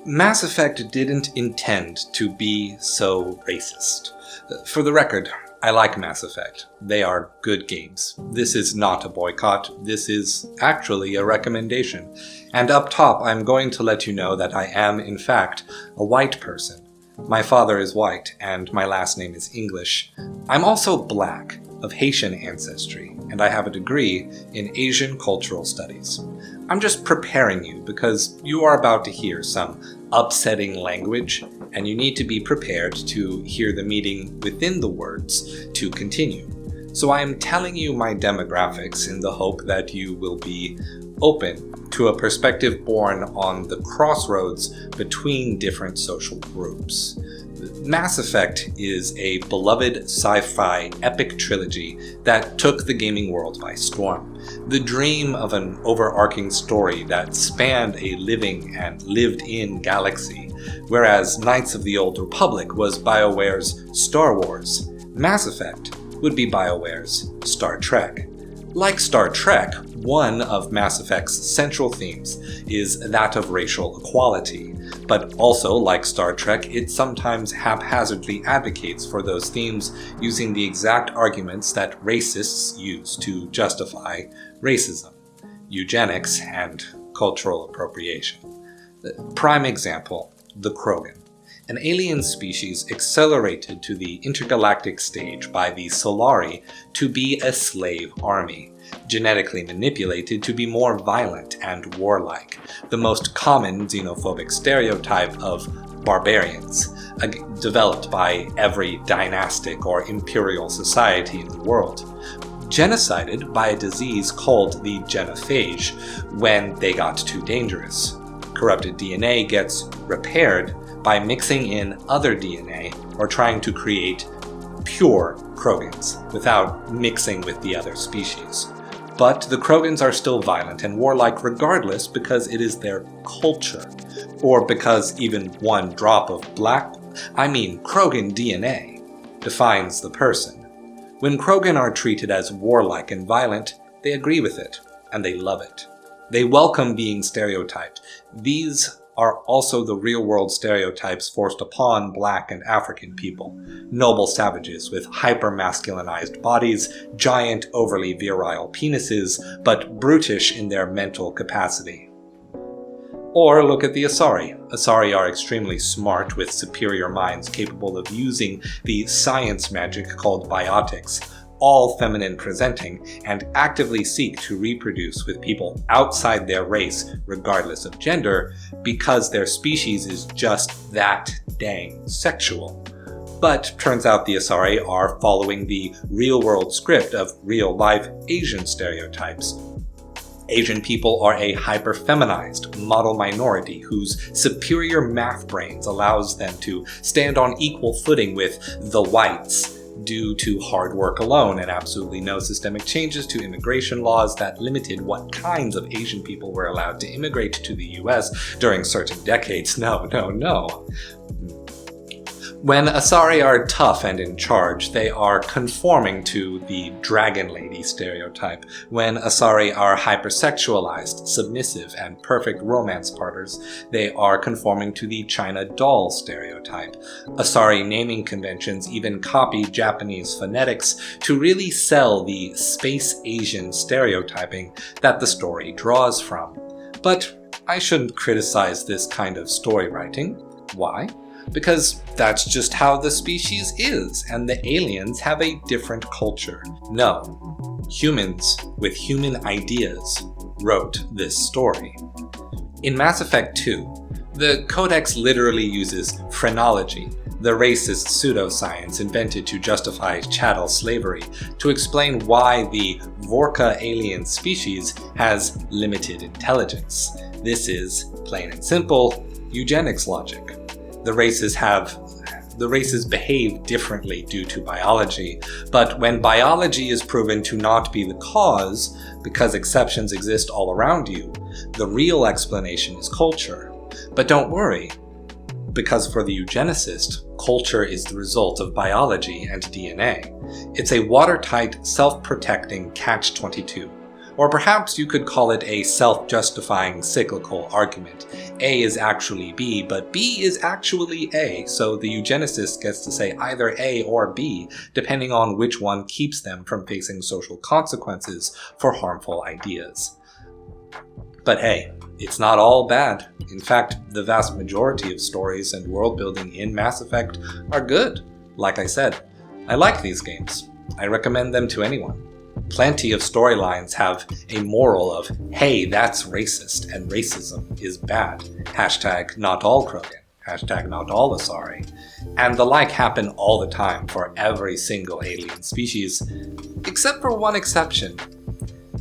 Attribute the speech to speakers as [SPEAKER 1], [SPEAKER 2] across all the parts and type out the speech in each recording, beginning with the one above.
[SPEAKER 1] Mass Effect didn't intend to be so racist. For the record, I like Mass Effect. They are good games. This is not a boycott. This is actually a recommendation. And up top, I'm going to let you know that I am, in fact, a white person. My father is white, and my last name is English. I'm also black, of Haitian ancestry, and I have a degree in Asian cultural studies. I'm just preparing you because you are about to hear some upsetting language, and you need to be prepared to hear the meaning within the words to continue. So I am telling you my demographics in the hope that you will be open to a perspective born on the crossroads between different social groups. Mass Effect is a beloved sci-fi epic trilogy that took the gaming world by storm. The dream of an overarching story that spanned a living and lived-in galaxy, whereas Knights of the Old Republic was BioWare's Star Wars. Mass Effect would be BioWare's Star Trek. Like Star Trek, one of Mass Effect's central themes is that of racial equality, but also, like Star Trek, it sometimes haphazardly advocates for those themes using the exact arguments that racists use to justify racism: eugenics and cultural appropriation. Prime example, the Krogan. An alien species accelerated to the intergalactic stage by the Solari to be a slave army, genetically manipulated to be more violent and warlike, the most common xenophobic stereotype of barbarians, developed by every dynastic or imperial society in the world. Genocided by a disease called the genophage when they got too dangerous. Corrupted DNA gets repaired by mixing in other DNA or trying to create pure Krogans without mixing with the other species. But the Krogans are still violent and warlike regardless because it is their culture, or because even one drop of Krogan DNA defines the person. When Krogan are treated as warlike and violent, they agree with it, and they love it. They welcome being stereotyped. These are also the real-world stereotypes forced upon Black and African people. Noble savages with hyper-masculinized bodies, giant, overly virile penises, but brutish in their mental capacity. Or look at the Asari. Asari are extremely smart with superior minds capable of using the science magic called biotics, all feminine presenting, and actively seek to reproduce with people outside their race, regardless of gender, because their species is just that dang sexual. But turns out the Asari are following the real-world script of real-life Asian stereotypes. Asian people are a hyper-feminized model minority whose superior math brains allows them to stand on equal footing with the whites, due to hard work alone and absolutely no systemic changes to immigration laws that limited what kinds of Asian people were allowed to immigrate to the US during certain decades. No. When Asari are tough and in charge, they are conforming to the dragon lady stereotype. When Asari are hypersexualized, submissive, and perfect romance partners, they are conforming to the China doll stereotype. Asari naming conventions even copy Japanese phonetics to really sell the space Asian stereotyping that the story draws from. But I shouldn't criticize this kind of story writing. Why? Because that's just how the species is, and the aliens have a different culture. No, humans with human ideas wrote this story. In Mass Effect 2, the Codex literally uses phrenology, the racist pseudoscience invented to justify chattel slavery, to explain why the Vorka alien species has limited intelligence. This is, plain and simple, eugenics logic. The races behave differently due to biology, but when biology is proven to not be the cause, because exceptions exist all around you, the real explanation is culture. But don't worry, because for the eugenicist, culture is the result of biology and DNA. It's a watertight, self-protecting catch-22. Or perhaps you could call it a self-justifying cyclical argument. A is actually B, but B is actually A, so the eugenicist gets to say either A or B, depending on which one keeps them from facing social consequences for harmful ideas. But hey, it's not all bad. In fact, the vast majority of stories and world building in Mass Effect are good. Like I said, I like these games. I recommend them to anyone. Plenty of storylines have a moral of, hey, that's racist and racism is bad. Hashtag not all Krogan. Hashtag not all Asari. And the like happen all the time for every single alien species, except for one exception.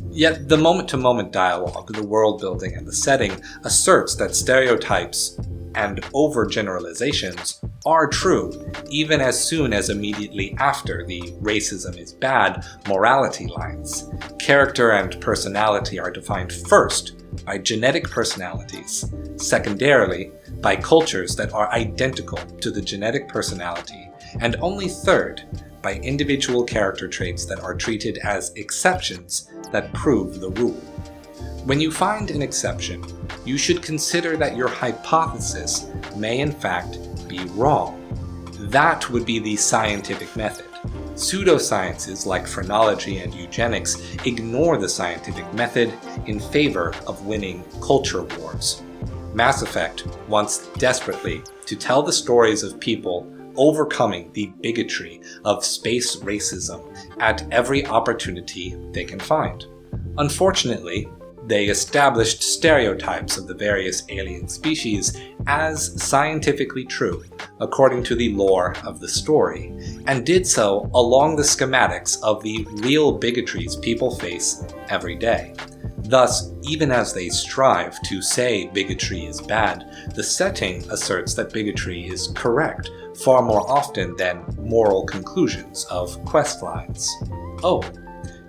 [SPEAKER 1] Yet the moment-to-moment dialogue, the world building, and the setting asserts that stereotypes and overgeneralizations are true, even as soon as immediately after the racism is bad morality lines. Character and personality are defined first by genetic personalities, secondarily by cultures that are identical to the genetic personality, and only third by individual character traits that are treated as exceptions that prove the rule. When you find an exception, you should consider that your hypothesis may in fact be wrong. That would be the scientific method. Pseudosciences like phrenology and eugenics ignore the scientific method in favor of winning culture wars. Mass Effect wants desperately to tell the stories of people overcoming the bigotry of space racism at every opportunity they can find. Unfortunately, they established stereotypes of the various alien species as scientifically true, according to the lore of the story, and did so along the schematics of the real bigotries people face every day. Thus, even as they strive to say bigotry is bad, the setting asserts that bigotry is correct far more often than moral conclusions of quest lines. Oh,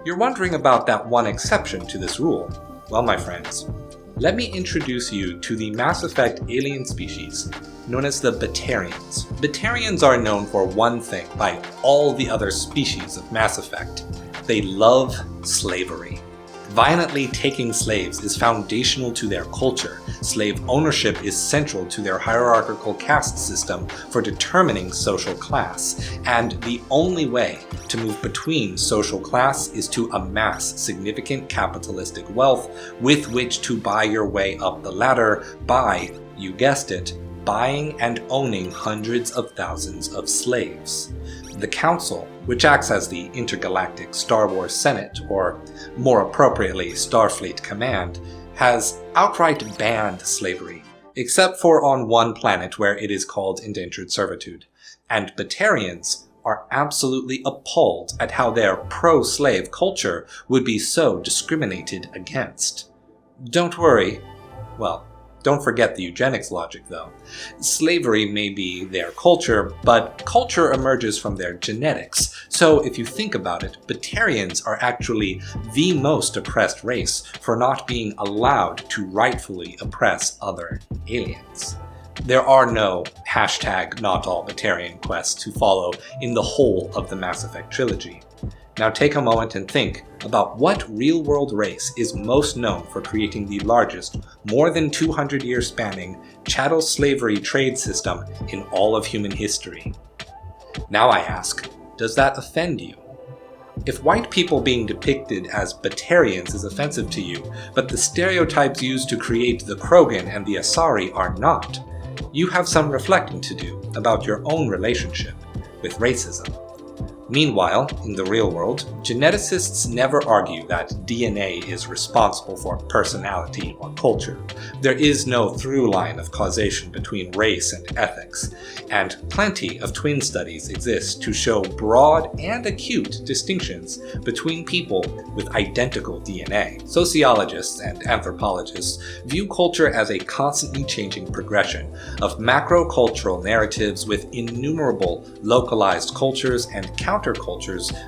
[SPEAKER 1] you're wondering about that one exception to this rule. Well, my friends, let me introduce you to the Mass Effect alien species known as the Batarians. Batarians are known for one thing by all the other species of Mass Effect. They love slavery. Violently taking slaves is foundational to their culture. Slave ownership is central to their hierarchical caste system for determining social class, and the only way to move between social class is to amass significant capitalistic wealth with which to buy your way up the ladder by, you guessed it, buying and owning hundreds of thousands of slaves. The Council, which acts as the intergalactic Star Wars Senate, or more appropriately Starfleet Command, has outright banned slavery, except for on one planet where it is called indentured servitude. And Batarians are absolutely appalled at how their pro-slave culture would be so discriminated against. Don't worry. Well, don't forget the eugenics logic, though. Slavery may be their culture, but culture emerges from their genetics. So if you think about it, Batarians are actually the most oppressed race for not being allowed to rightfully oppress other aliens. There are no #NotAllBatarian quests to follow in the whole of the Mass Effect trilogy. Now take a moment and think about what real-world race is most known for creating the largest, more than 200-year spanning, chattel slavery trade system in all of human history. Now I ask, does that offend you? If white people being depicted as Batarians is offensive to you, but the stereotypes used to create the Krogan and the Asari are not, you have some reflecting to do about your own relationship with racism. Meanwhile, in the real world, geneticists never argue that DNA is responsible for personality or culture. There is no through line of causation between race and ethics, and plenty of twin studies exist to show broad and acute distinctions between people with identical DNA. Sociologists and anthropologists view culture as a constantly changing progression of macro-cultural narratives with innumerable localized cultures and countercultures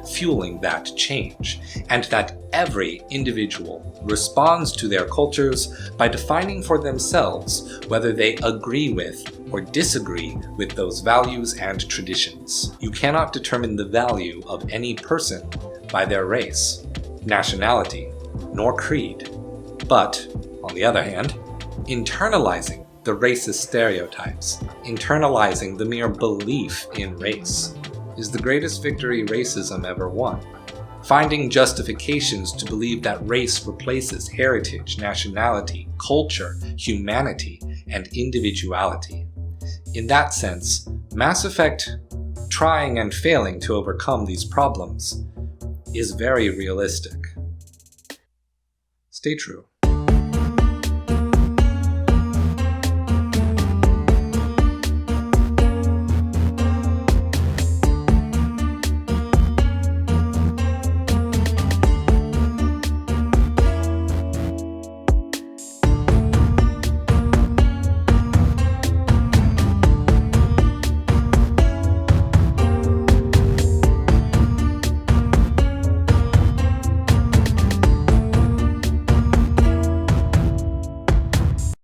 [SPEAKER 1] fueling that change, and that every individual responds to their cultures by defining for themselves whether they agree with or disagree with those values and traditions. You cannot determine the value of any person by their race, nationality, nor creed. But, on the other hand, internalizing the racist stereotypes, internalizing the mere belief in race, is the greatest victory racism ever won. Finding justifications to believe that race replaces heritage, nationality, culture, humanity, and individuality. In that sense, Mass Effect, trying and failing to overcome these problems, is very realistic. Stay true.